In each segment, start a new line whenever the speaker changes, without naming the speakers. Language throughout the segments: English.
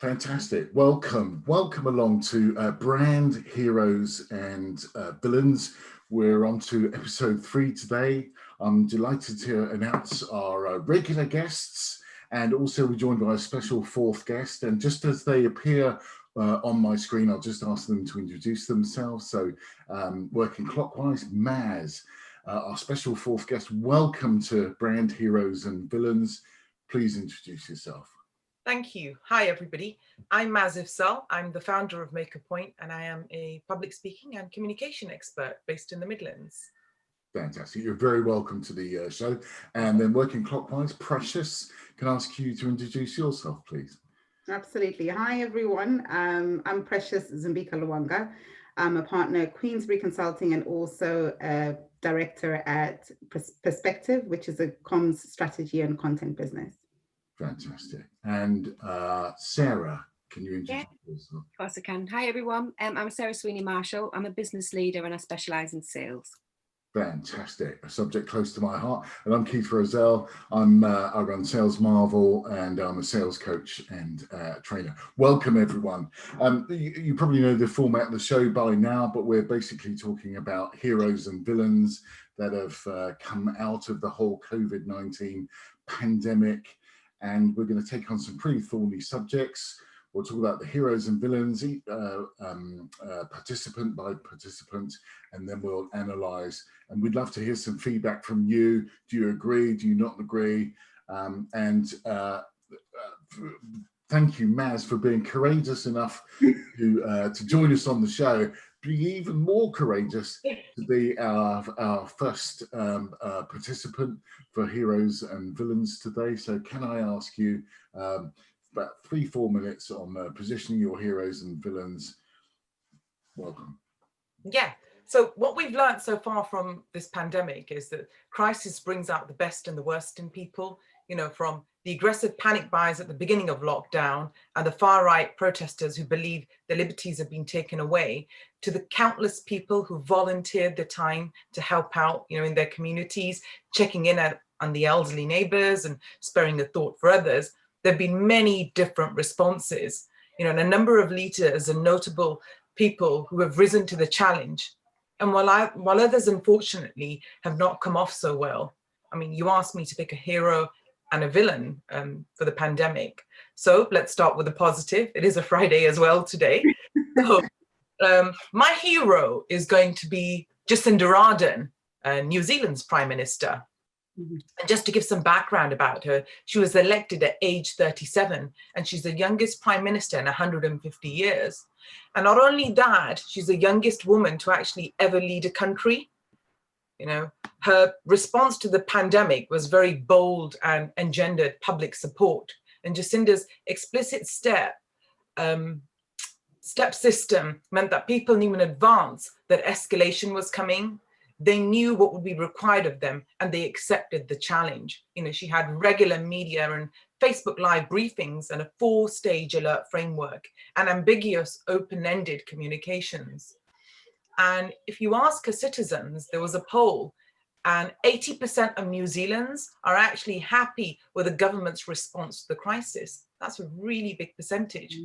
Fantastic. Welcome along to Brand Heroes and Villains. We're on to episode 3 today. I'm delighted to announce our regular guests, and also we're joined by a special 4th guest. And just as they appear on my screen, I'll just ask them to introduce themselves. So working clockwise, Maz, our special 4th guest. Welcome to Brand Heroes and Villains. Please introduce yourself.
Thank you. Hi, everybody. I'm Maz Ifsal. I'm the founder of Make a Point, and I am a public speaking and communication expert based in the Midlands.
Fantastic. You're very welcome to the show. And then working clockwise, Precious, can I ask you to introduce yourself, please?
Absolutely. Hi, everyone. I'm Precious Zambika Luwanga. I'm a partner at Queensbury Consulting and also a director at Perspective, which is a comms strategy and content business.
Fantastic. And Sarah, can you introduce yourself?
Of course I can. Hi everyone, I'm Sarah Sweeney Marshall. I'm a business leader and I specialise in sales.
Fantastic. A subject close to my heart. And I'm Keith Roselle. I run Sales Marvel and I'm a sales coach and trainer. Welcome everyone. You probably know the format of the show by now, but we're basically talking about heroes and villains that have come out of the whole COVID-19 pandemic. And we're going to take on some pretty thorny subjects. We'll talk about the heroes and villains, participant by participant, and then we'll analyse. And we'd love to hear some feedback from you. Do you agree? Do you not agree? Thank you, Maz, for being courageous enough to join us on the show. Be even more courageous to be our first participant for heroes and villains today. So can I ask you about 3-4 minutes on positioning your heroes and villains? Welcome.
Yeah. So what we've learned so far from this pandemic is that crisis brings out the best and the worst in people, you know, from the aggressive panic buys at the beginning of lockdown and the far right protesters who believe their liberties have been taken away, to the countless people who volunteered their time to help out, you know, in their communities, checking in on the elderly neighbors and sparing a thought for others. There have been many different responses, you know, and a number of leaders and notable people who have risen to the challenge. And while others, unfortunately, have not come off so well. I mean, you asked me to pick a hero and a villain for the pandemic. So let's start with the positive. It is a Friday as well today. So my hero is going to be Jacinda Ardern, New Zealand's Prime Minister. Mm-hmm. And just to give some background about her, she was elected at age 37, and she's the youngest Prime Minister in 150 years. And not only that, she's the youngest woman to actually ever lead a country. You know, her response to the pandemic was very bold and engendered public support. And Jacinda's explicit step system meant that people knew in advance that escalation was coming. They knew what would be required of them and they accepted the challenge. You know, she had regular media and Facebook Live briefings and a 4-stage alert framework and ambiguous open-ended communications. And if you ask her citizens, there was a poll and 80% of New Zealanders are actually happy with the government's response to the crisis. That's a really big percentage.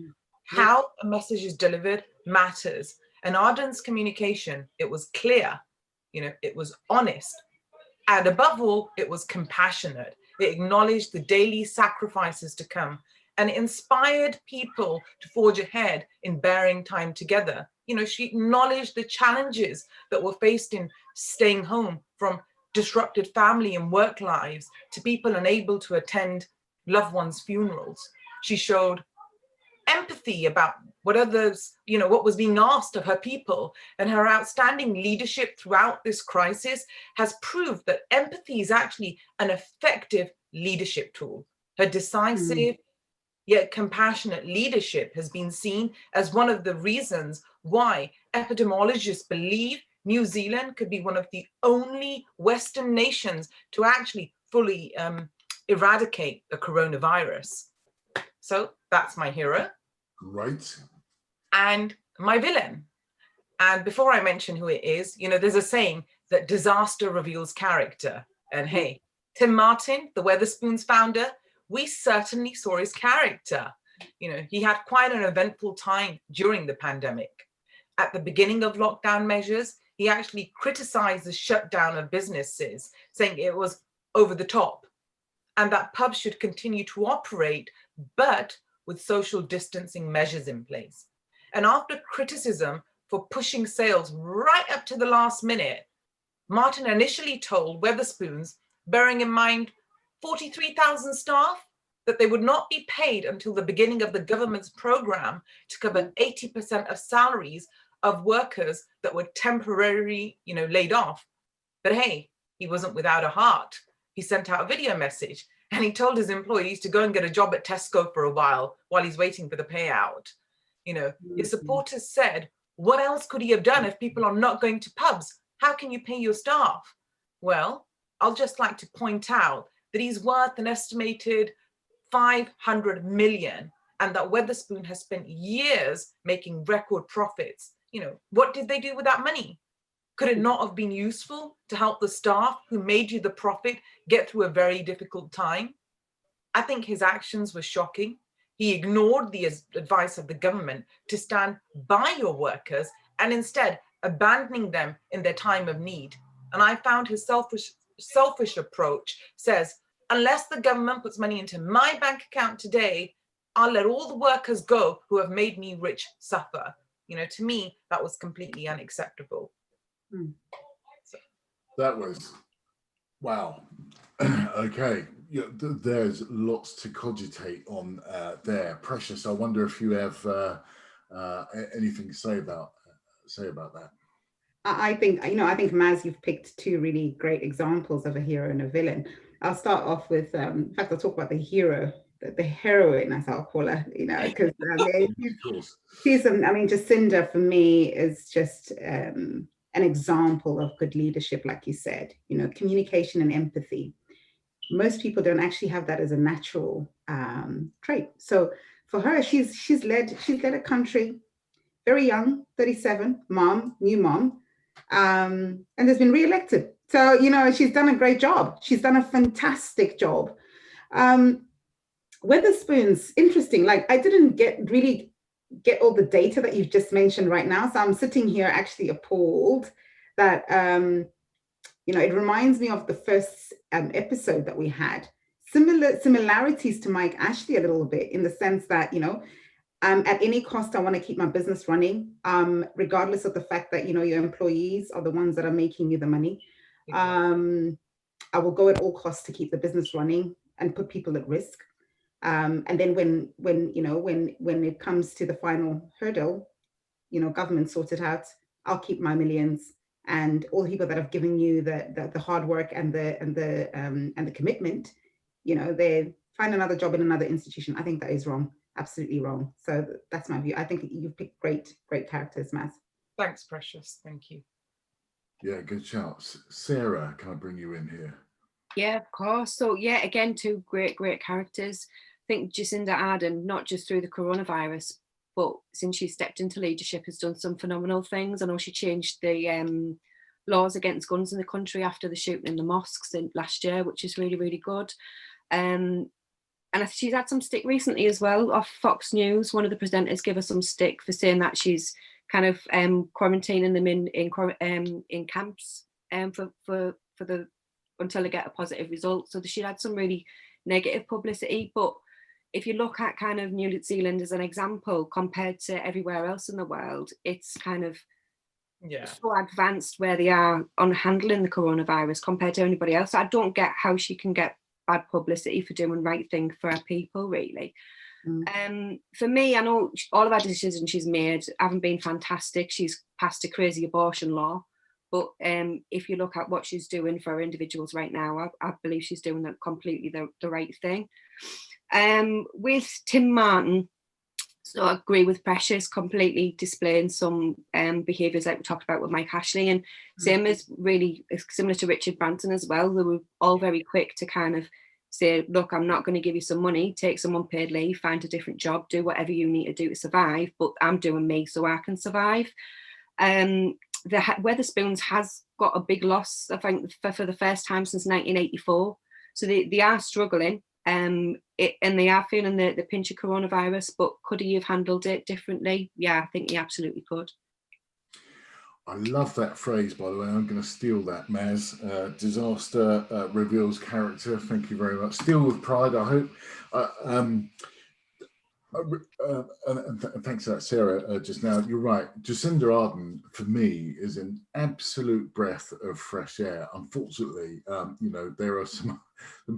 How a message is delivered matters. And Ardern's communication, it was clear, you know, it was honest. And above all, it was compassionate. It acknowledged the daily sacrifices to come and inspired people to forge ahead in bearing time together. You know, she acknowledged the challenges that were faced in staying home, from disrupted family and work lives to people unable to attend loved ones' funerals. She showed empathy about what others, you know, what was being asked of her people, and her outstanding leadership throughout this crisis has proved that empathy is actually an effective leadership tool. Her decisive yet compassionate leadership has been seen as one of the reasons why epidemiologists believe New Zealand could be one of the only Western nations to actually fully eradicate the coronavirus. So that's my hero.
Right.
And my villain. And before I mention who it is, you know, there's a saying that disaster reveals character. And hey, Tim Martin, the Wetherspoons founder, we certainly saw his character. He had quite an eventful time during the pandemic. At the beginning of lockdown measures, he actually criticized the shutdown of businesses, saying it was over the top and that pubs should continue to operate, but with social distancing measures in place. And after criticism for pushing sales right up to the last minute, Martin initially told Wetherspoons, bearing in mind 43,000 staff, that they would not be paid until the beginning of the government's program to cover 80% of salaries of workers that were temporarily, laid off. But hey, he wasn't without a heart. He sent out a video message and he told his employees to go and get a job at Tesco for a while he's waiting for the payout. His supporters said, what else could he have done if people are not going to pubs? How can you pay your staff? Well, I'll just like to point out that he's worth an estimated 500 million and that Wetherspoon has spent years making record profits. What did they do with that money? Could it not have been useful to help the staff who made you the profit get through a very difficult time? I think his actions were shocking. He ignored the advice of the government to stand by your workers and instead abandoning them in their time of need. And I found his selfish approach says, unless the government puts money into my bank account today, I'll let all the workers go who have made me rich suffer. To me, that was completely unacceptable.
That was, wow. Okay, there's lots to cogitate on there. Precious, I wonder if you have anything to say about that.
I think Maz, you've picked two really great examples of a hero and a villain. I'll start off with, in fact, I'll talk about the hero, the heroine, as I'll call her, because Jacinda for me is just an example of good leadership, like you said, communication and empathy. Most people don't actually have that as a natural trait. So for her, she's led a country very young, 37, new mom, and has been re-elected. So, she's done a great job. She's done a fantastic job. Wetherspoons, interesting. I didn't really get all the data that you've just mentioned right now. So I'm sitting here actually appalled that, it reminds me of the first episode that we had. Similarities to Mike Ashley a little bit in the sense that, at any cost, I want to keep my business running, regardless of the fact that, your employees are the ones that are making you the money. I will go at all costs to keep the business running and put people at risk. And then when it comes to the final hurdle, government sort it out. I'll keep my millions, and all the people that have given you the hard work and the commitment, they find another job in another institution. I think that is wrong. Absolutely wrong. So that's my view. I think you've picked great characters, Maz.
Thanks, Precious. Thank you.
Yeah, good shouts. Sarah, can I bring you in here?
Yeah, of course. So yeah, again, two great characters. I think Jacinda Ardern, not just through the coronavirus, but since she stepped into leadership, has done some phenomenal things. I know she changed the laws against guns in the country after the shooting in the mosques last year, which is really, really good. And she's had some stick recently as well off Fox News. One of the presenters gave her some stick for saying that she's kind of quarantining them in camps until they get a positive result. So she had some really negative publicity. But if you look at kind of New Zealand as an example compared to everywhere else in the world, it's kind of so advanced where they are on handling the coronavirus compared to anybody else. I don't get how she can get bad publicity for doing the right thing for her people, really. For me, I know all of her decisions she's made haven't been fantastic. She's passed a crazy abortion law, but if you look at what she's doing for individuals right now, I believe she's doing completely the right thing. With Tim Martin, so I agree with Precious, completely displaying some behaviours like we talked about with Mike Ashley, and same as really similar to Richard Branson as well. They were all very quick to kind of say, look, I'm not going to give you some money, take some unpaid leave, find a different job, do whatever you need to do to survive, but I'm doing me so I can survive. The Wetherspoons has got a big loss, I think, for the first time since 1984. So they are struggling. and they are feeling the pinch of coronavirus, but could he have handled it differently? Yeah, I think he absolutely could.
I love that phrase, by the way. I'm going to steal that, Maz. Disaster reveals character. Thank you very much. Steal with pride, I hope. And thanks for that, Sarah, just now. You're right. Jacinda Ardern, for me, is an absolute breath of fresh air. Unfortunately, you know, there are some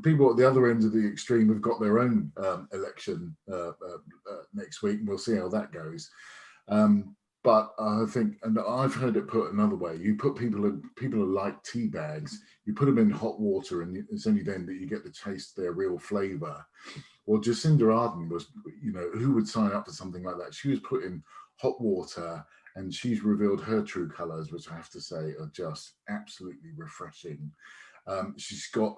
people at the other end of the extreme who've got their own election next week, and we'll see how that goes. But I think, and I've heard it put another way, you put people are like tea bags, you put them in hot water and it's only then that you get to taste their real flavour. Well, Jacinda Ardern was, you know, who would sign up for something like that? She was put in hot water and she's revealed her true colours, which I have to say are just absolutely refreshing. She's got,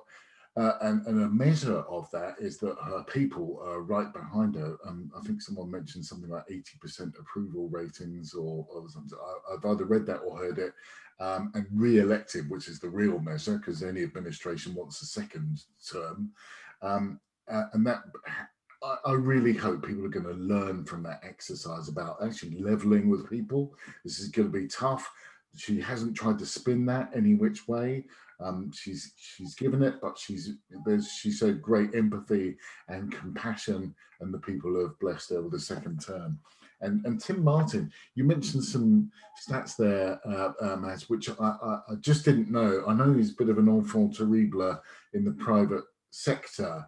and a measure of that is that her people are right behind her. I think someone mentioned something like 80% approval ratings or something. I've either read that or heard it. And re-elected, which is the real measure, because any administration wants a second term. And that, I really hope people are going to learn from that exercise about actually levelling with people. This is going to be tough. She hasn't tried to spin that any which way. She's given it, but she showed great empathy and compassion, and the people have blessed her with a second term. And Tim Martin, you mentioned some stats there, Maz, which I just didn't know. I know he's a bit of an enfant terrible in the private sector,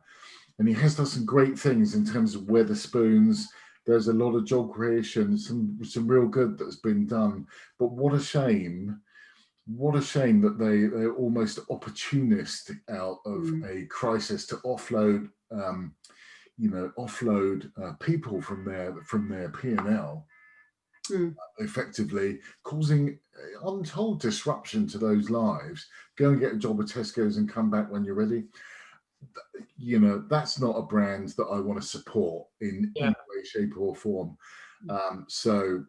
and he has done some great things in terms of Wetherspoons. There's a lot of job creation, some real good that's been done. But what a shame that they're almost opportunist out of a crisis to offload, people from their P&L, effectively causing untold disruption to those lives. Go and get a job at Tesco's and come back when you're ready. You know, that's not a brand that I want to support in any way, shape or form. So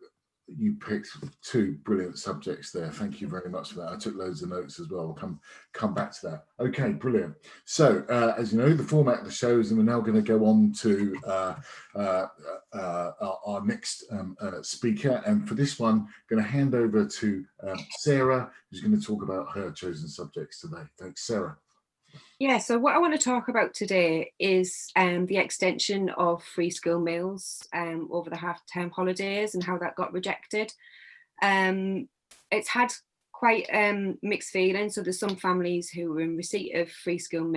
you picked two brilliant subjects there. Thank you very much for that. I took loads of notes as well. We'll come back to that. Okay, brilliant. So as you know, the format of the show is, and we're now going to go on to our next speaker. And for this one, I'm going to hand over to Sarah, who's going to talk about her chosen subjects today. Thanks, Sarah.
Yeah, so what I want to talk about today is the extension of free school meals over the half-term holidays and how that got rejected. It's had quite mixed feelings. So there's some families who are in receipt of free school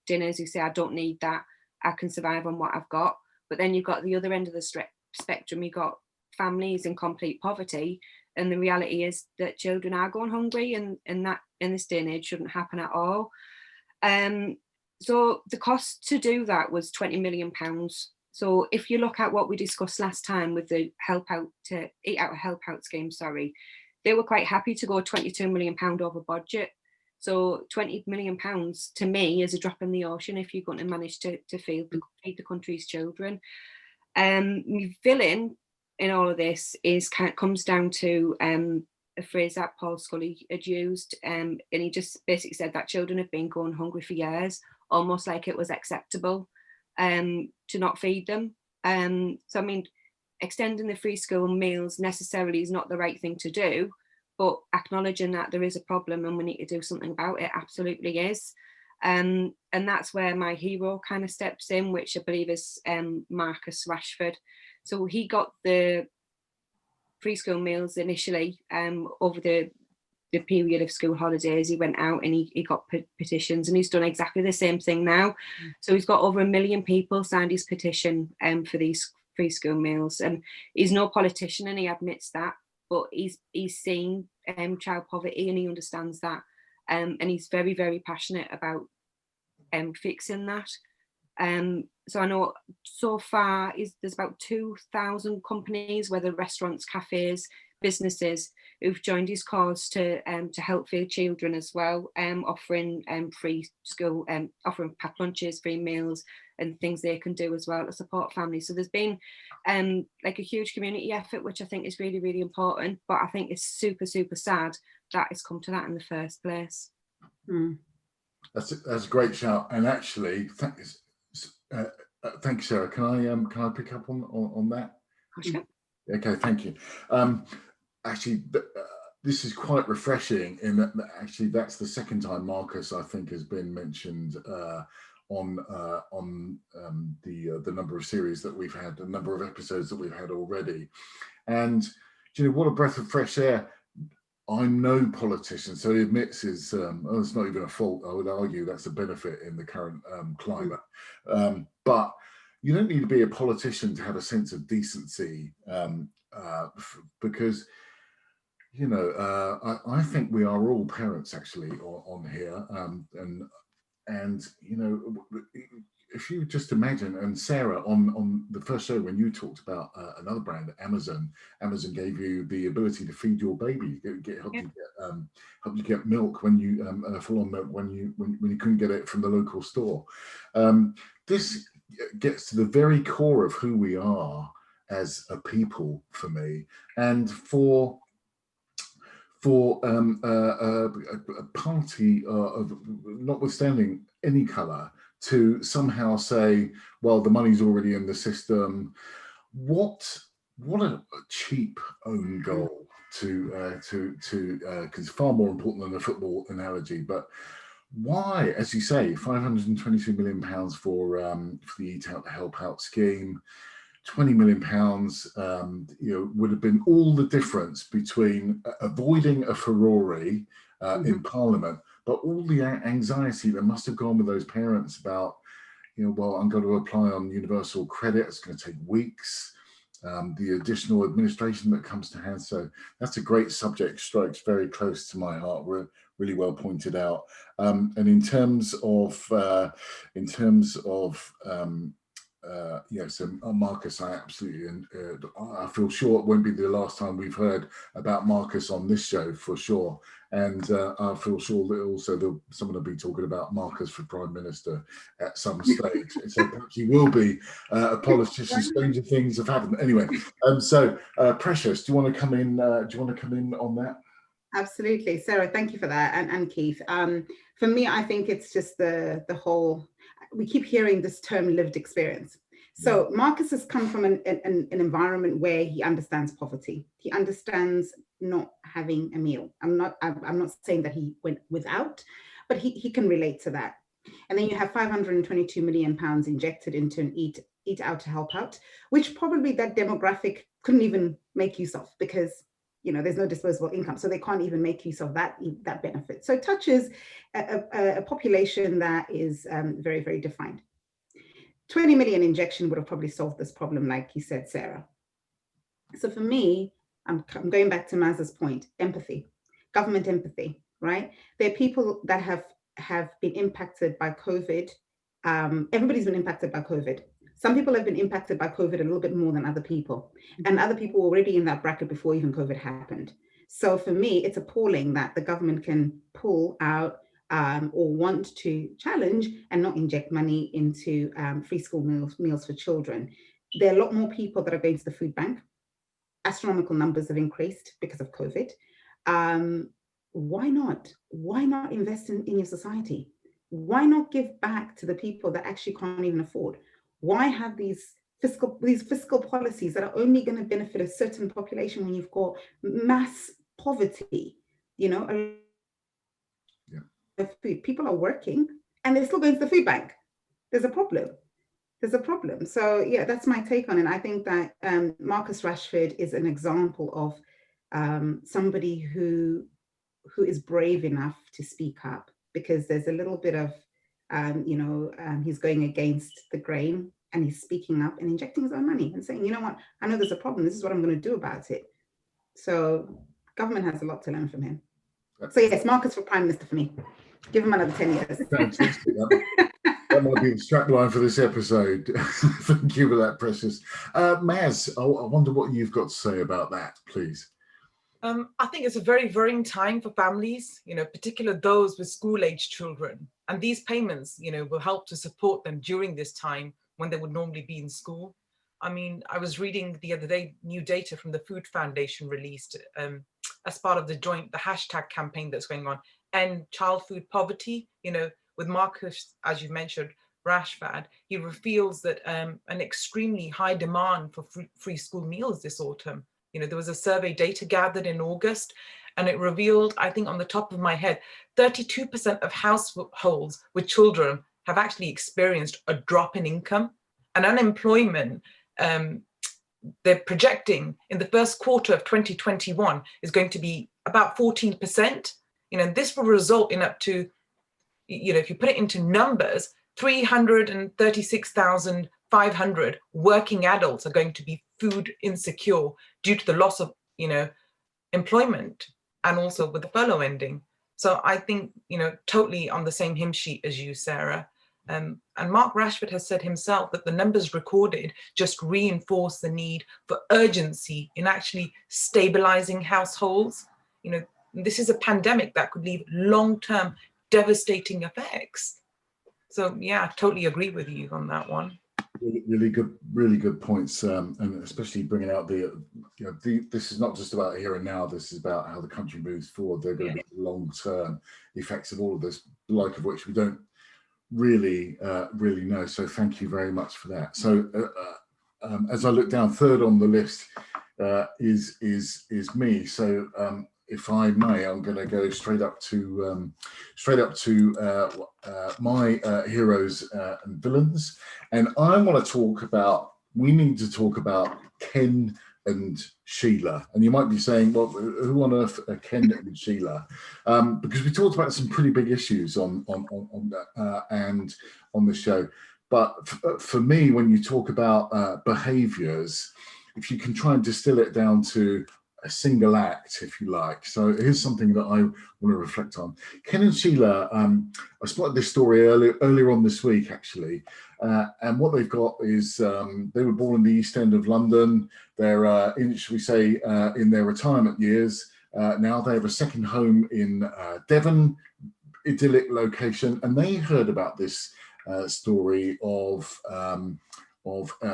dinners who say, I don't need that, I can survive on what I've got. But then you've got the other end of the spectrum, you've got families in complete poverty. And the reality is that children are going hungry, and that in this day and age shouldn't happen at all. So the cost to do that was £20 million. So if you look at what we discussed last time with the Eat Out Help Out scheme, they were quite happy to go £22 million over budget. So £20 million to me is a drop in the ocean if you're going to manage to feed the country's children. My villain in all of this comes down to a phrase that Paul Scully had used, and he just basically said that children have been going hungry for years, almost like it was acceptable to not feed them. So I mean, extending the free school meals necessarily is not the right thing to do, but acknowledging that there is a problem and we need to do something about it absolutely is. And that's where my hero kind of steps in, which I believe is Marcus Rashford. So he got the free school meals initially over the period of school holidays. He went out and he got petitions, and he's done exactly the same thing now. So he's got over 1 million people signed his petition for these free school meals, and he's no politician and he admits that, but he's seen child poverty and he understands that, and he's very, very passionate about fixing that. So I know so far there's about 2,000 companies, whether restaurants, cafes, businesses, who've joined his cause to help feed children as well, offering free school, offering packed lunches, free meals, and things they can do as well to support families. So there's been like a huge community effort, which I think is really, really important. But I think it's super, super sad that it's come to that in the first place.
That's a great shout, and actually, Thank you, Sarah. Can I pick up on that?
Oh, sure.
Okay, thank you. Actually, this is quite refreshing in that actually that's the second time Marcus, I think, has been mentioned on the number of series that we've had, the number of episodes that we've had already. And you know, what a breath of fresh air. I'm no politician, so he admits it's not even a fault. I would argue that's a benefit in the current climate. But you don't need to be a politician to have a sense of decency, because, you know, I think we are all parents actually on here, and you know, if you just imagine, and Sarah, on the first show when you talked about another brand, Amazon gave you the ability to feed your baby, help you get milk when you full-on milk when you couldn't get it from the local store. This gets to the very core of who we are as a people, for me, and for a party of notwithstanding any colour to somehow say, well, the money's already in the system. What a cheap own goal to because it's far more important than the football analogy. But why, as you say, £522 million for the Eat Out to Help Out scheme, £20 million, you know, would have been all the difference between avoiding a furore in Parliament, but all the anxiety that must have gone with those parents about, you know, well, I'm going to apply on universal credit. It's going to take weeks. The additional administration that comes to hand. So that's a great subject, strikes very close to my heart. We're really well pointed out. And in terms of so Marcus, I absolutely, I feel sure it won't be the last time we've heard about Marcus on this show, for sure. And I feel sure that also someone will be talking about Marcus for Prime Minister at some stage. So perhaps he will be a politician. Stranger things have happened. Anyway, so Precious, do you want to come in? Do you want to come in on that?
Absolutely, Sarah. Thank you for that, and Keith. For me, I think it's just the whole. We keep hearing this term lived experience. So Marcus has come from an environment where he understands poverty. He understands not having a meal. I'm not saying that he went without, but he can relate to that. And then you have £522 million injected into an Eat Out to Help Out, which probably that demographic couldn't even make use of, because you know, there's no disposable income, so they can't even make use of that benefit. So it touches a population that is very, very defined. 20 million injection would have probably solved this problem, like you said, Sarah. So for me, I'm going back to Maz's point, empathy, government empathy, right? There are people that have been impacted by COVID. Everybody's been impacted by COVID. Some people have been impacted by COVID a little bit more than other people, and other people were already in that bracket before even COVID happened. So for me, it's appalling that the government can pull out or want to challenge and not inject money into free school meals for children. There are a lot more people that are going to the food bank. Astronomical numbers have increased because of COVID. Why not? Why not invest in your society? Why not give back to the people that actually can't even afford? Why have these fiscal policies that are only going to benefit a certain population when you've got mass poverty? You know, food. People are working and they're still going to the food bank. There's a problem. There's a problem. So yeah, that's my take on it. I think that Marcus Rashford is an example of somebody who is brave enough to speak up, because there's a little bit of he's going against the grain, and he's speaking up and injecting his own money and saying, you know what, I know there's a problem. This is what I'm going to do about it. So government has a lot to learn from him. So yes, Marcus for Prime Minister for me. Give him another 10 years.
Fantastic. That might be the strapline for this episode. Thank you for that, Precious. Maz, I wonder what you've got to say about that, please.
I think it's a very worrying time for families, you know, particularly those with school-age children. And these payments, you know, will help to support them during this time when they would normally be in school. I mean, I was reading the other day, new data from the Food Foundation released as part of the hashtag campaign that's going on, End Child Food Poverty, you know, with Marcus, as you mentioned, Rashford, he reveals that an extremely high demand for free school meals this autumn. You know, there was a survey data gathered in August, and it revealed, I think on the top of my head, 32% of households with children have actually experienced a drop in income, and unemployment, they're projecting in the first quarter of 2021 is going to be about 14%. You know, this will result in up to, you know, if you put it into numbers, 336,500 working adults are going to be food insecure due to the loss of, you know, employment, and also with the furlough ending. So I think, you know, totally on the same hymn sheet as you, Sarah. And Mark Rashford has said himself that the numbers recorded just reinforce the need for urgency in actually stabilizing households. You know, this is a pandemic that could leave long-term devastating effects. So yeah, I totally agree with you on that one.
Really good points, and especially bringing out the, you know, this is not just about here and now. This is about how the country moves forward. There are going to be long-term effects of all of this, the like of which we don't really know. So thank you very much for that. So as I look down, third on the list is me. So if I may, I'm going to go straight up to my heroes and villains, and I want to talk about. We need to talk about Ken and Sheila. And you might be saying, well, who on earth are Ken and Sheila? Because we talked about some pretty big issues on the show. But for me, when you talk about behaviours, if you can try and distill it down to a single act, if you like. So here's something that I want to reflect on. Ken and Sheila, I spotted this story earlier on this week, actually. And what they've got is they were born in the East End of London. They're, should we say, in their retirement years. Now they have a second home in Devon, idyllic location. And they heard about this story of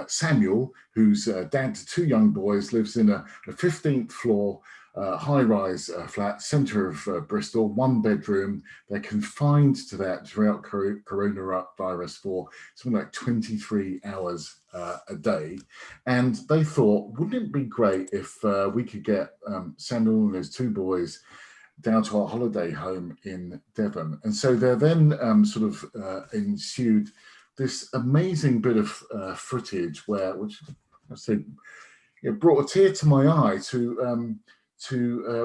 Samuel, who's dad to two young boys, lives in a 15th floor high-rise flat, centre of Bristol, one bedroom. They're confined to that throughout coronavirus for something like 23 hours a day. And they thought, wouldn't it be great if we could get Samuel and his two boys down to our holiday home in Devon? And so there then ensued this amazing bit of footage which I say, brought a tear to my eye to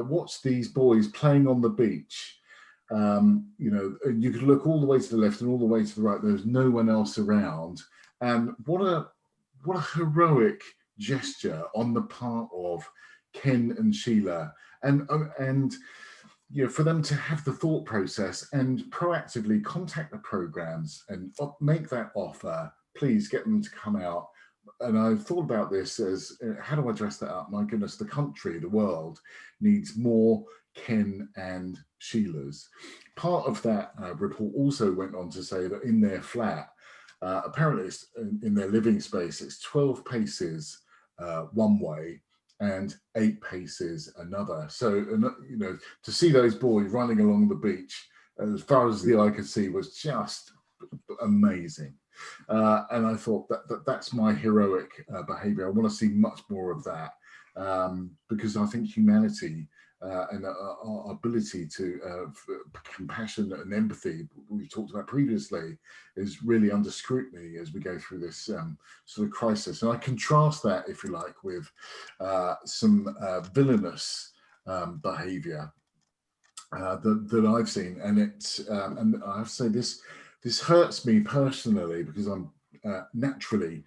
watch these boys playing on the beach. You could look all the way to the left and all the way to the right. There was no one else around, and what a heroic gesture on the part of Ken and Sheila, and for them to have the thought process and proactively contact the programs and make that offer, please get them to come out. And I thought about this as, how do I dress that up? My goodness, the country, the world needs more Ken and Sheilas. Part of that report also went on to say that in their flat, apparently it's in their living space, it's 12 paces one way, and 8 paces another. So, to see those boys running along the beach, as far as the eye could see, was just amazing. And I thought that's my heroic behaviour. I want to see much more of that, because I think humanity and our ability to compassion and empathy we talked about previously is really under scrutiny as we go through this sort of crisis. And I contrast that, if you like, with some villainous behaviour that I've seen, and and I have to say this hurts me personally because I'm naturally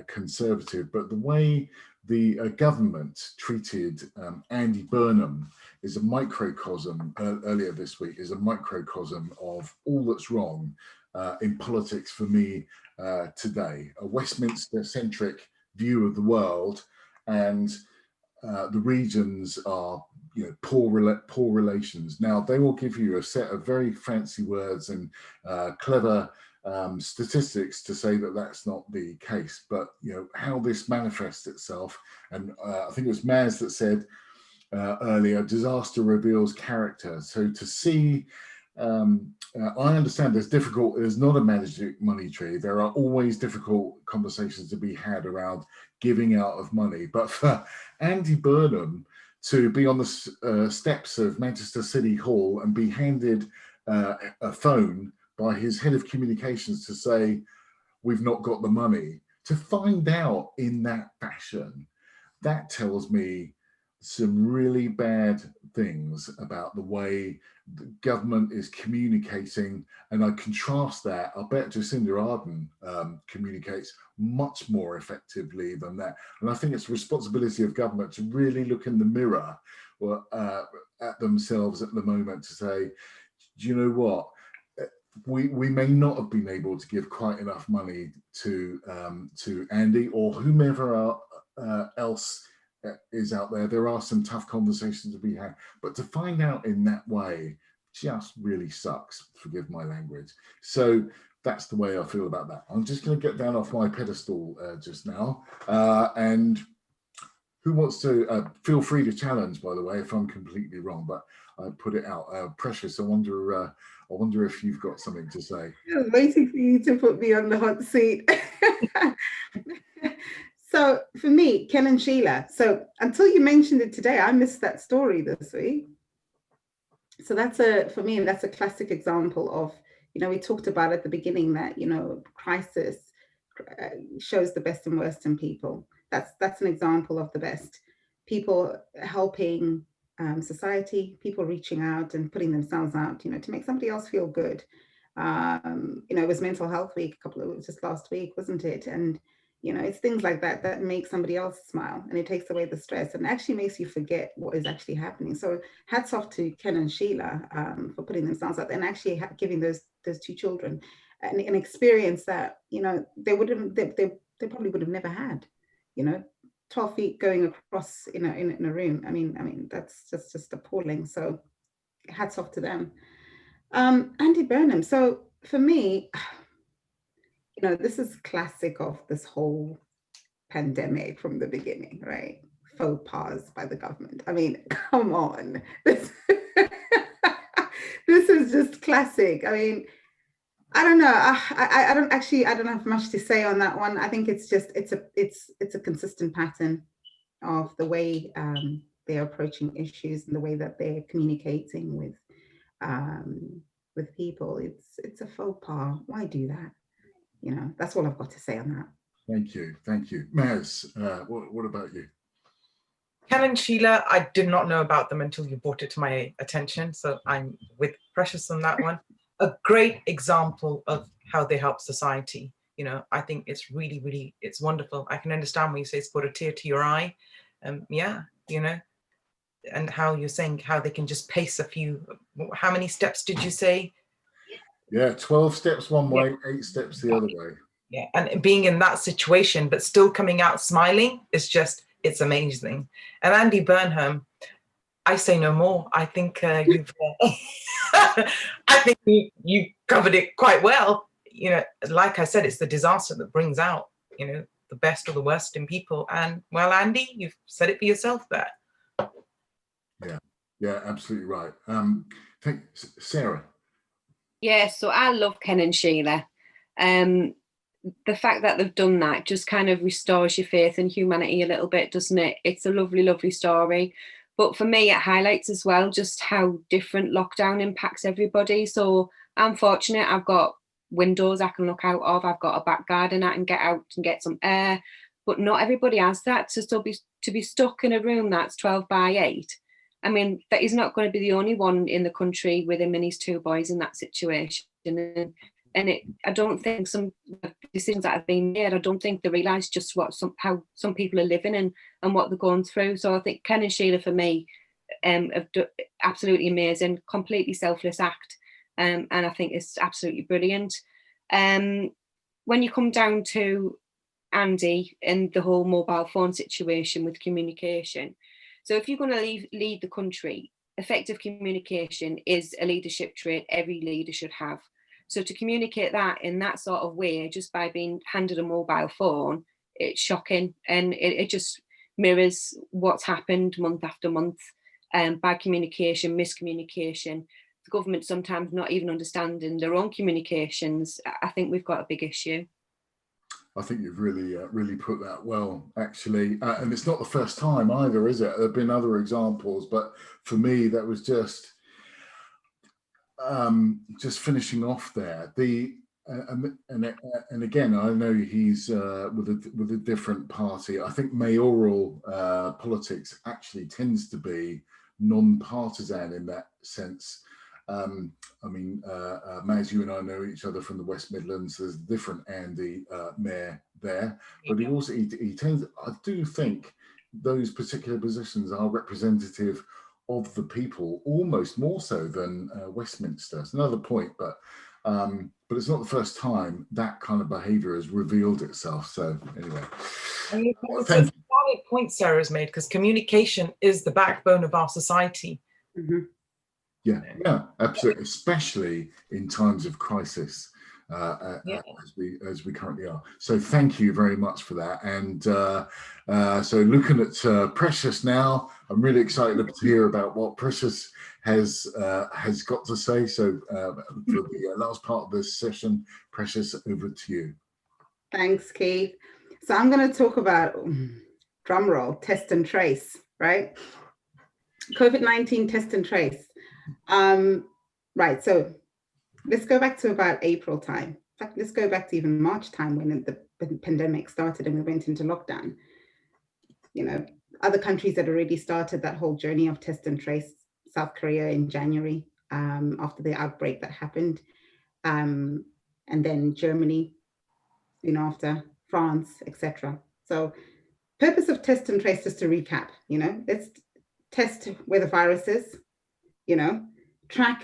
conservative, but the way the government treated Andy Burnham is a microcosm, earlier this week, is a microcosm of all that's wrong in politics for me today. A Westminster-centric view of the world, and the regions are poor relations. Now, they will give you a set of very fancy words and clever statistics to say that that's not the case, but how this manifests itself, and I think it was Maz that said earlier, disaster reveals character. So to see I understand there's not a magic money tree. There are always difficult conversations to be had around giving out of money. But for Andy Burnham to be on the steps of Manchester City Hall and be handed a phone by his head of communications to say, we've not got the money, to find out in that fashion, that tells me some really bad things about the way the government is communicating. And I contrast that, I bet Jacinda Ardern communicates much more effectively than that. And I think it's the responsibility of government to really look in the mirror at themselves at the moment to say, do you know what? We may not have been able to give quite enough money to Andy or whomever else is out there. There are some tough conversations to be had, but to find out in that way just really sucks, forgive my language. So that's the way I feel about that. I'm just going to get down off my pedestal just now, and who wants to feel free to challenge, by the way, if I'm completely wrong, but I put it out. Precious, I wonder if you've got something to say.
I'm waiting for you to put me on the hot seat. So for me, Ken and Sheila. So until you mentioned it today, I missed that story this week. So for me, that's a classic example of, we talked about at the beginning that, crisis shows the best and worst in people. That's an example of the best. People helping society, people reaching out and putting themselves out, to make somebody else feel good. It was Mental Health Week just last week, wasn't it? And it's things like that make somebody else smile, and it takes away the stress and actually makes you forget what is actually happening. So hats off to Ken and Sheila for putting themselves out and actually giving those two children an experience that they probably would have never had. 12 feet going across in a room. I mean that's just appalling. So hats off to them. Andy Burnham. So for me, this is classic of this whole pandemic from the beginning, right? Faux pas by the government. I mean, come on. This is just classic. I mean, I don't know. I don't have much to say on that one. I think it's a consistent pattern of the way they're approaching issues and the way that they're communicating with people. It's a faux pas. Why do that? That's all I've got to say on that.
Thank you. Maz, what about you?
Ken and Sheila, I did not know about them until you brought it to my attention. So I'm with Precious on that one. A great example of how they help society. I think it's really, really, it's wonderful. I can understand when you say it's brought a tear to your eye. And how you're saying how they can just pace a few, how many steps did you say?
Yeah, 12 steps one way, 8 steps the other way.
Yeah, and being in that situation, but still coming out smiling is it's amazing. And Andy Burnham, I say no more. I think you've, I think you covered it quite well. Like I said, it's the disaster that brings out, the best or the worst in people. And well, Andy, you've said it for yourself there.
Yeah, absolutely right. Sarah.
Yeah, so I love Ken and Sheila. The fact that they've done that just kind of restores your faith in humanity a little bit, doesn't it? It's a lovely, lovely story. But for me, it highlights as well just how different lockdown impacts everybody. So I'm fortunate, I've got windows I can look out of, I've got a back garden I can get out and get some air, but not everybody has that. So to be stuck in a room that's 12 by 8, I mean, that he's not going to be the only one in the country with him and his 2 boys in that situation. And I don't think some decisions that have been made, I don't think they realise just how some people are living and what they're going through. So I think Ken and Sheila, for me, have done absolutely amazing, completely selfless act. And I think it's absolutely brilliant. When you come down to Andy and the whole mobile phone situation with communication, so if you're going to lead the country, effective communication is a leadership trait every leader should have. So to communicate that in that sort of way, just by being handed a mobile phone, it's shocking. And it just mirrors what's happened month after month, bad communication, miscommunication. the government sometimes not even understanding their own communications, I think we've got a big issue.
I think you've really put that well, actually. And it's not the first time either, is it? There have been other examples, but for me, that was just finishing off there. And again, I know he's with a different party. I think mayoral politics actually tends to be non-partisan in that sense. I mean, Maz, you and I know each other from the West Midlands. There's a different Andy mayor there, but he tends. I do think those particular positions are representative of the people, almost more so than Westminster. It's another point, but it's not the first time that kind of behaviour has revealed itself. So anyway,
it's a valid point Sarah's made, because communication is the backbone of our society.
Mm-hmm.
Yeah, absolutely, especially in times of crisis, as we currently are. So thank you very much for that. And so looking at Precious now, I'm really excited to hear about what Precious has got to say. So for the last part of this session, Precious, over to you.
Thanks, Keith. So I'm going to talk about, drumroll, test and trace, right? COVID-19 test and trace. Right, so let's go back to about April time. In fact, let's go back to even March time when the pandemic started and we went into lockdown. You know, other countries had already started that whole journey of test and trace. South Korea in January, after the outbreak that happened, and then Germany, after, France, etc. So purpose of test and trace, just to recap, let's test where the virus is, track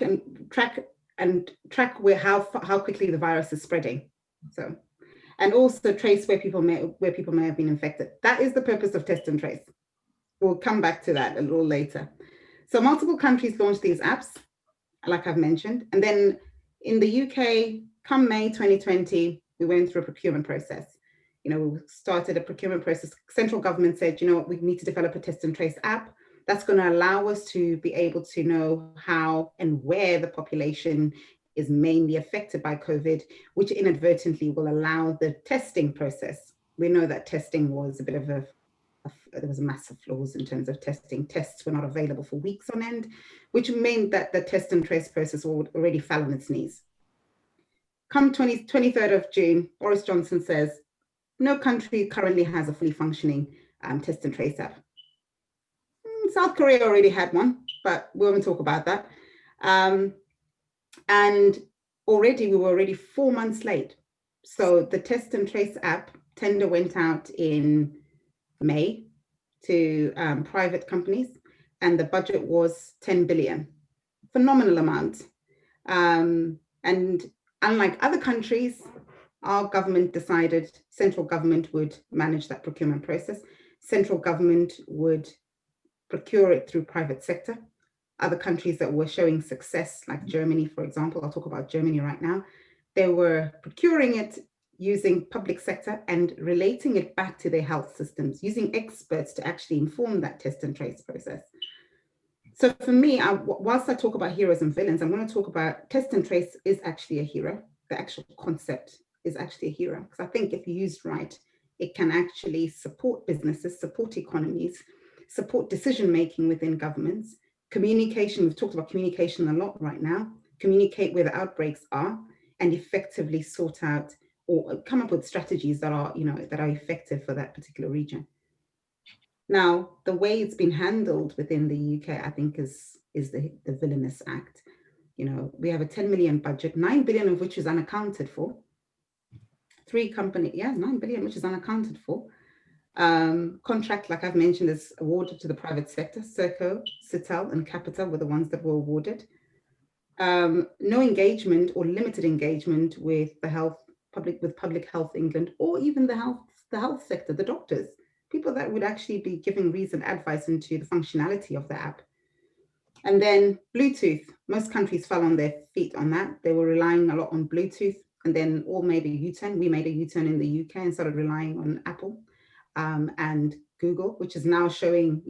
where how quickly the virus is spreading. So, and also trace where people may have been infected. That is the purpose of test and trace. We'll come back to that a little later. So multiple countries launched these apps, like I've mentioned, and then in the UK, come May 2020, we went through a procurement process. We started a procurement process. Central government said, we need to develop a test and trace app that's going to allow us to be able to know how and where the population is mainly affected by COVID, which inadvertently will allow the testing process. We know that testing was a bit of there was massive flaws in terms of testing. Tests were not available for weeks on end, which meant that the test and trace process already fell on its knees. Come 23rd of June, Boris Johnson says, no country currently has a fully functioning test and trace app. South Korea already had one, but we won't talk about that. And already we were already 4 months late. So the test and trace app tender went out in May to private companies, and the budget was 10 billion, phenomenal amount. And unlike other countries, our government decided central government would manage that procurement process. Central government would procure it through private sector. Other countries that were showing success, like Germany, for example, I'll talk about Germany right now, they were procuring it using public sector and relating it back to their health systems, using experts to actually inform that test and trace process. So for me, whilst I talk about heroes and villains, I'm going to talk about test and trace is actually a hero. The actual concept is actually a hero, because I think if used right, it can actually support businesses, support economies, support decision-making within governments, communication. We've talked about communication a lot right now. Communicate where the outbreaks are and effectively sort out or come up with strategies that are, that are effective for that particular region. Now, the way it's been handled within the UK, I think is the villainous act. We have a 10 million budget, 9 billion of which is unaccounted for. 9 billion, which is unaccounted for. Contract, like I've mentioned, is awarded to the private sector. Serco, Citel, and Capita were the ones that were awarded. No engagement or limited engagement with Public Health England, or even the health sector, the doctors, people that would actually be giving reasoned advice into the functionality of the app. And then Bluetooth, most countries fell on their feet on that. They were relying a lot on Bluetooth, and then all made a U-turn. We made a U-turn in the UK and started relying on Apple and Google, which is now showing,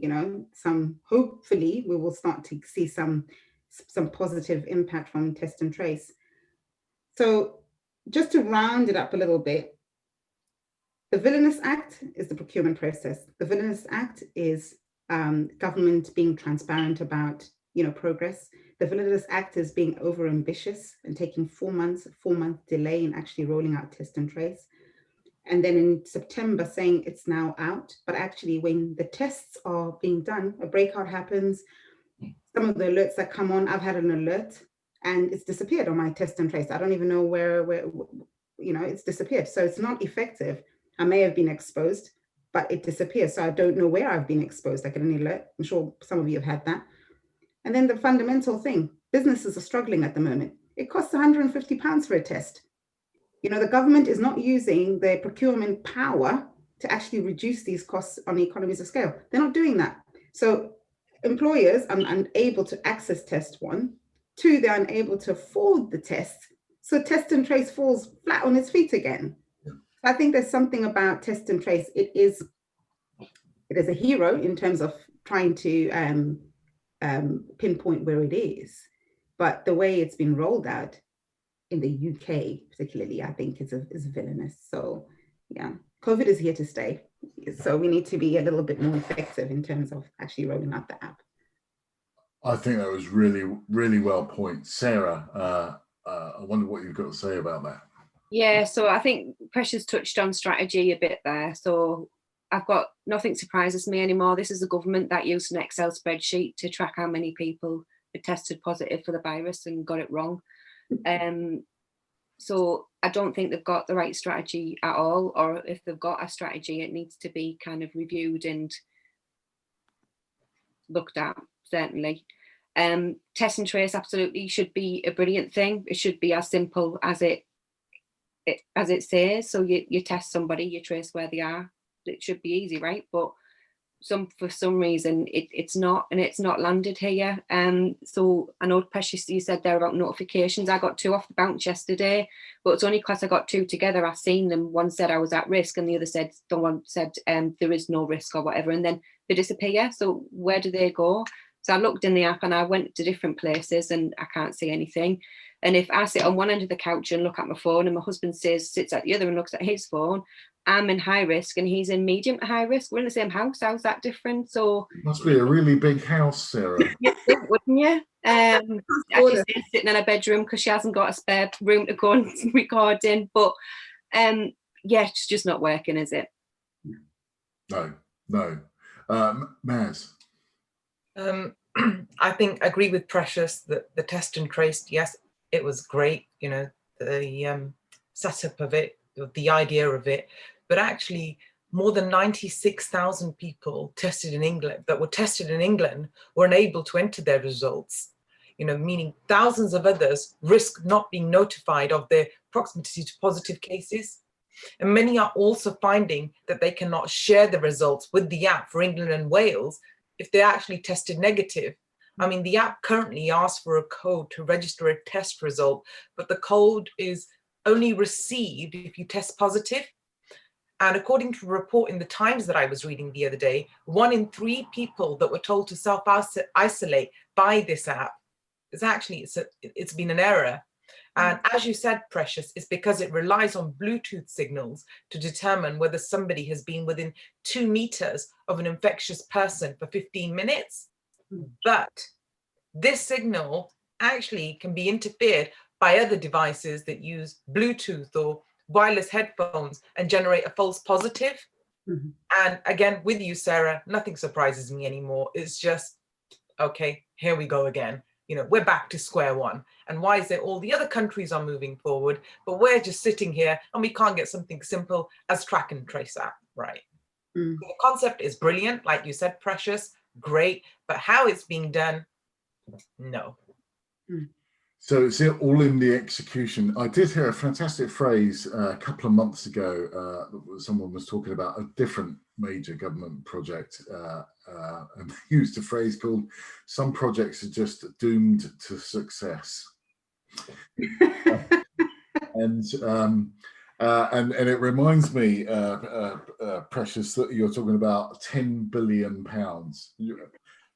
hopefully we will start to see some some positive impact from test and trace. So just to round it up a little bit, the Villainous Act is the procurement process. The Villainous Act is government being transparent about, progress. The Villainous Act is being overambitious and taking 4 months, 4-month delay in actually rolling out test and trace. And then in September saying it's now out, but actually when the tests are being done, a breakout happens. Some of the alerts that come on, I've had an alert and it's disappeared on my test and trace. I don't even know where it's disappeared. So it's not effective. I may have been exposed, but it disappears. So I don't know where I've been exposed. I get an alert. I'm sure some of you have had that. And then the fundamental thing, businesses are struggling at the moment. It costs £150 for a test. The government is not using their procurement power to actually reduce these costs on the economies of scale. They're not doing that. So employers are unable to access test, 1. 2, they're unable to afford the test. So test and trace falls flat on its feet again. I think there's something about test and trace. It is a hero in terms of trying to pinpoint where it is, but the way it's been rolled out in the UK, particularly, I think is villainous. So yeah, COVID is here to stay. So we need to be a little bit more effective in terms of actually rolling out the app.
I think that was really, really well put. Sarah, I wonder what you've got to say about that.
Yeah, so I think Precious touched on strategy a bit there. So I've got nothing surprises me anymore. This is a government that used an Excel spreadsheet to track how many people had tested positive for the virus and got it wrong. So I don't think they've got the right strategy at all, or if they've got a strategy, it needs to be kind of reviewed and looked at, certainly. Test and trace absolutely should be a brilliant thing. It should be as simple as it says. So you test somebody, you trace where they are. It should be easy, right? But for some reason it's not, and it's not landed here. So I know, Precious, you said there about notifications. I got 2 off the bounce yesterday, but it's only because I got 2 together. I seen them. One said I was at risk, and the other said there is no risk or whatever, and then they disappear. So where do they go? So I looked in the app and I went to different places and I can't see anything. And if I sit on one end of the couch and look at my phone, and my husband sits at the other and looks at his phone, I'm in high risk and he's in medium to high risk. We're in the same house. How's that different? So
it must be a really big house, Sarah.
You'd think, wouldn't you? She's sitting in a bedroom because she hasn't got a spare room to go and record in. But yeah, it's just not working, is it?
No. Maz.
I think I agree with Precious that the test and trace, yes, it was great, the setup of it, the idea of it, but actually more than 96,000 people that were tested in England were unable to enter their results, meaning thousands of others risk not being notified of their proximity to positive cases. And many are also finding that they cannot share the results with the app for England and Wales if they're actually tested negative. I mean, the app currently asks for a code to register a test result, but the code is only received if you test positive. And according to a report in the Times that I was reading the other day, 1 in 3 people that were told to self-isolate by this app, it's been an error. And as you said, Precious, it's because it relies on Bluetooth signals to determine whether somebody has been within 2 meters of an infectious person for 15 minutes. But this signal actually can be interfered by other devices that use Bluetooth or wireless headphones and generate a false positive. Mm-hmm. And again, with you, Sarah, nothing surprises me anymore. It's just, okay, here we go again. We're back to square one. And why is it all the other countries are moving forward, but we're just sitting here and we can't get something simple as track and trace app, right? Mm. The concept is brilliant, like you said, Precious, great, but how it's being done, no.
Mm. So it's all in the execution. I did hear a fantastic phrase a couple of months ago. Someone was talking about a different major government project and they used a phrase called "some projects are just doomed to success." And it reminds me, Precious, that you're talking about £10 billion,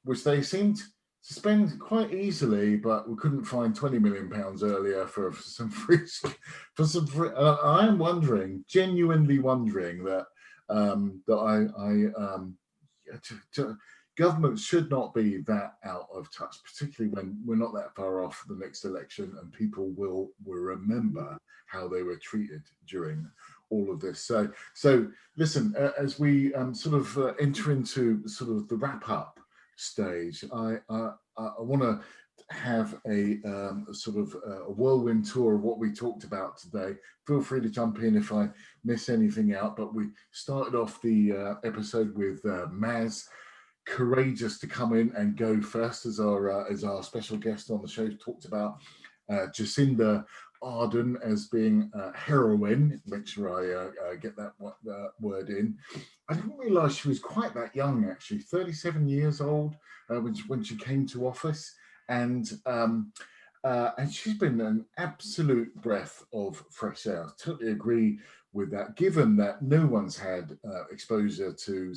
which they seemed to spend quite easily, but we couldn't find £20 million earlier for some free. I am wondering, genuinely wondering that government should not be that out of touch, particularly when we're not that far off the next election, and people will remember how they were treated during all of this. So listen, as we sort of enter into sort of the wrap up stage, I want to have a sort of a whirlwind tour of what we talked about today. Feel free to jump in if I miss anything out, but we started off the episode with Maz, courageous to come in and go first as our special guest on the show. Talked about Jacinda Ardern as being a heroine. Make sure I get that word in. I didn't realise she was quite that young, actually, 37 years old when she came to office, and she's been an absolute breath of fresh air. I totally agree with that, given that no one's had exposure to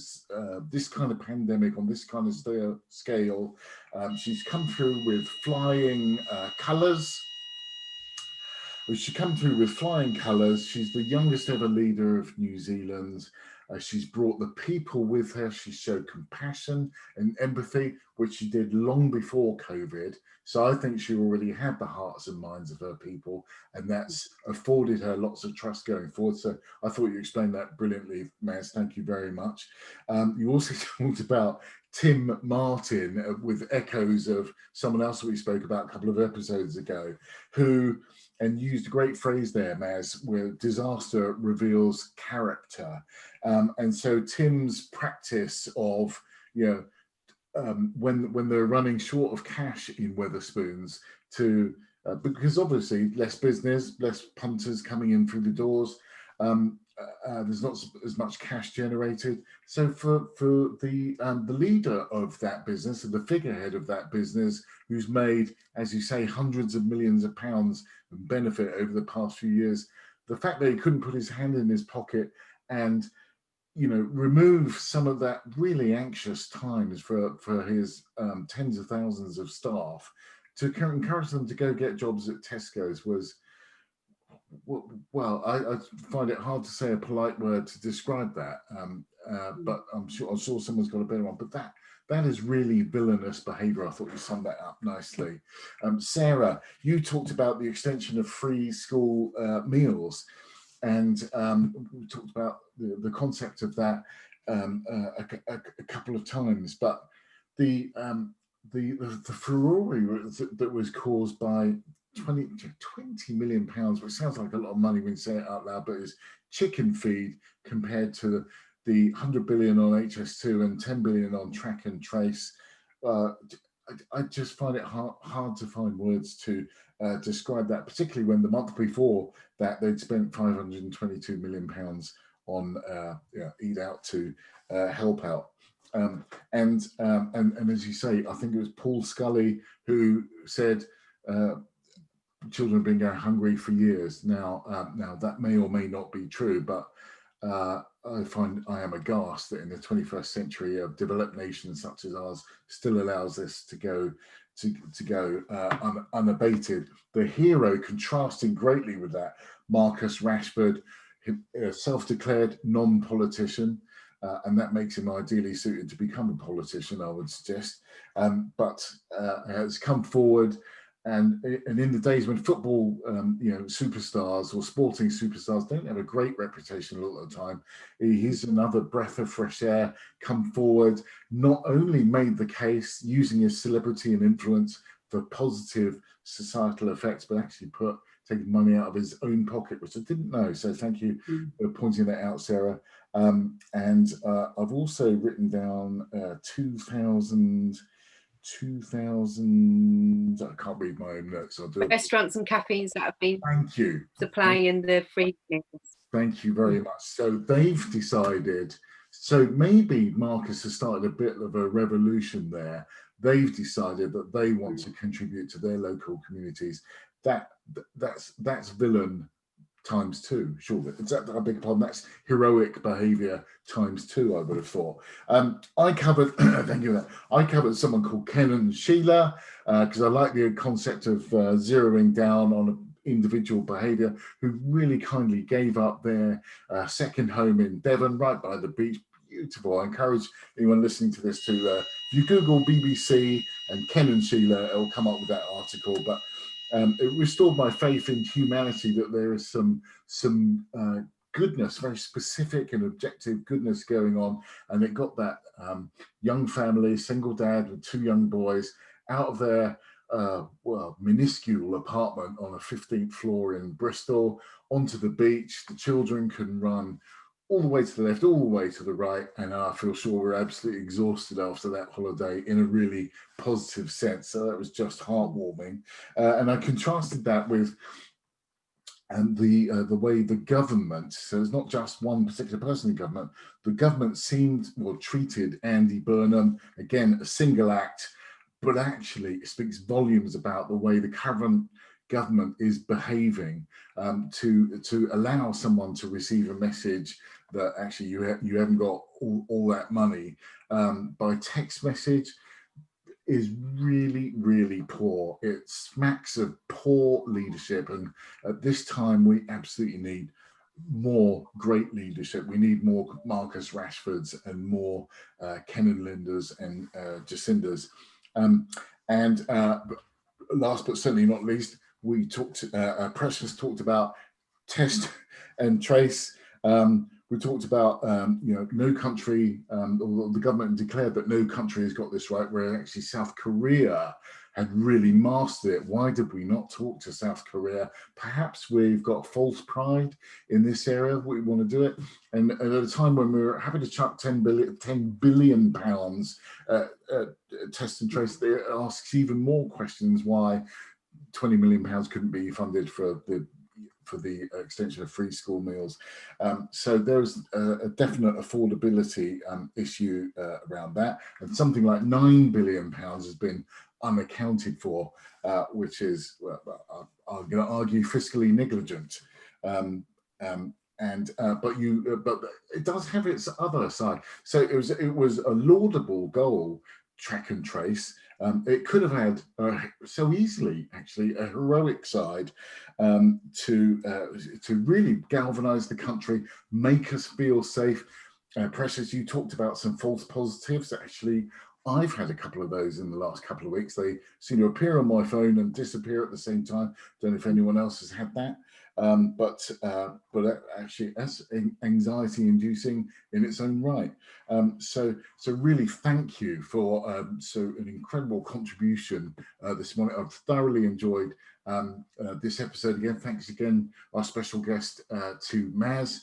this kind of pandemic on this kind of scale. She's come through with flying colours. She's come through with flying colours. She's the youngest ever leader of New Zealand. She's brought the people with her. She showed compassion and empathy, which she did long before COVID. So I think she already had the hearts and minds of her people, and that's afforded her lots of trust going forward. So I thought you explained that brilliantly, Maz. Thank you very much. You also talked about Tim Martin with echoes of someone else that we spoke about a couple of episodes ago, and used a great phrase there, Maz, where disaster reveals character. And so Tim's practice of, when they're running short of cash in Wetherspoons, because obviously less business, less punters coming in through the doors, there's not as much cash generated. So for the leader of that business, and the figurehead of that business, who's made, as you say, hundreds of millions of pounds in benefit over the past few years, the fact that he couldn't put his hand in his pocket and remove some of that really anxious times for his tens of thousands of staff, to encourage them to go get jobs at Tesco's was, well, I find it hard to say a polite word to describe that, but I'm sure someone's got a better one. But that is really villainous behaviour. I thought you summed that up nicely. Sarah, you talked about the extension of free school meals, and we talked about the concept of that a couple of times. But the furore that was caused by 20 million pounds, which sounds like a lot of money when you say it out loud, but it's chicken feed compared to the 100 billion on HS2 and 10 billion on track and trace. I just find it hard to find words to describe that, particularly when the month before that they'd spent 522 million pounds on Eat Out to help out. And as you say, I think it was Paul Scully who said, children have been going hungry for years now. Now that may or may not be true, but I am aghast that in the 21st century, a developed nation such as ours still allows this to go unabated. The hero contrasting greatly with that, Marcus Rashford, self-declared non-politician, and that makes him ideally suited to become a politician, I would suggest, but has come forward. And in the days when football, superstars or sporting superstars don't have a great reputation a lot of the time, he's another breath of fresh air, come forward, not only made the case using his celebrity and influence for positive societal effects, but actually taking money out of his own pocket, which I didn't know. So thank you for pointing that out, Sarah. And I've also written down 2000, I can't read my own notes. I'll do
restaurants and cafes that have been supplying the free meals.
Thank you very much. So they've decided, so maybe Marcus has started a bit of a revolution there. They've decided that they want to contribute to their local communities. That's villain ×2, surely. I beg your pardon, that's heroic behaviour ×2, I would have thought. I covered, thank you for that. I covered someone called Ken and Sheila, because I like the concept of zeroing down on an individual behaviour, who really kindly gave up their second home in Devon, right by the beach. Beautiful. I encourage anyone listening to this to, if you Google BBC and Ken and Sheila, it'll come up with that article. But it restored my faith in humanity, that there is some goodness, very specific and objective goodness going on. And it got that young family, single dad with 2 young boys, out of their minuscule apartment on a 15th floor in Bristol onto the beach. The children can run all the way to the left, all the way to the right, and I feel sure we're absolutely exhausted after that holiday in a really positive sense. So that was just heartwarming. And I contrasted that with the way the government, so it's not just one particular person in government, the government treated Andy Burnham, again, a single act, but actually it speaks volumes about the way the current government is behaving, to allow someone to receive a message that actually you haven't got all that money by text message is really, really poor. It smacks of poor leadership, and at this time we absolutely need more great leadership. We need more Marcus Rashfords and more Ken and Lindas and Jacindas. And last but certainly not least, we talked, Precious talked about test and trace. We talked about, no country, the government declared that no country has got this right, where actually South Korea had really mastered it. Why did we not talk to South Korea? Perhaps we've got false pride in this area. We want to do it. And at a time when we were having to chuck 10 billion pounds test and trace, it asks even more questions why 20 million pounds couldn't be funded for the extension of free school meals. So there's a definite affordability issue around that. And something like £9 billion has been unaccounted for, which is, I'm going to argue, fiscally negligent. But it does have its other side. So it was a laudable goal, track and trace. It could have had so easily, actually, a heroic side to really galvanise the country, make us feel safe. Precious, you talked about some false positives. Actually, I've had a couple of those in the last couple of weeks. They seem to appear on my phone and disappear at the same time. Don't know if anyone else has had that. But actually, that's anxiety inducing in its own right. So really thank you for an incredible contribution this morning. I've thoroughly enjoyed this episode again. Thanks again, our special guest to Maz,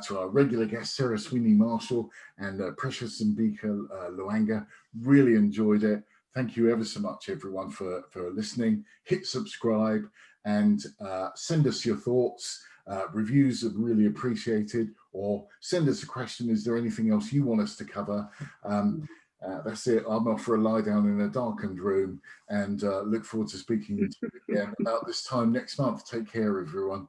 to our regular guest Sarah Sweeney Marshall, and Precious Mbika Luanga. Really enjoyed it. Thank you ever so much, everyone, for listening. Hit subscribe and send us your thoughts. Reviews are really appreciated, or send us a question. Is there anything else you want us to cover? That's it. I'm off for a lie down in a darkened room, and look forward to speaking to you again about this time next month. Take care, everyone.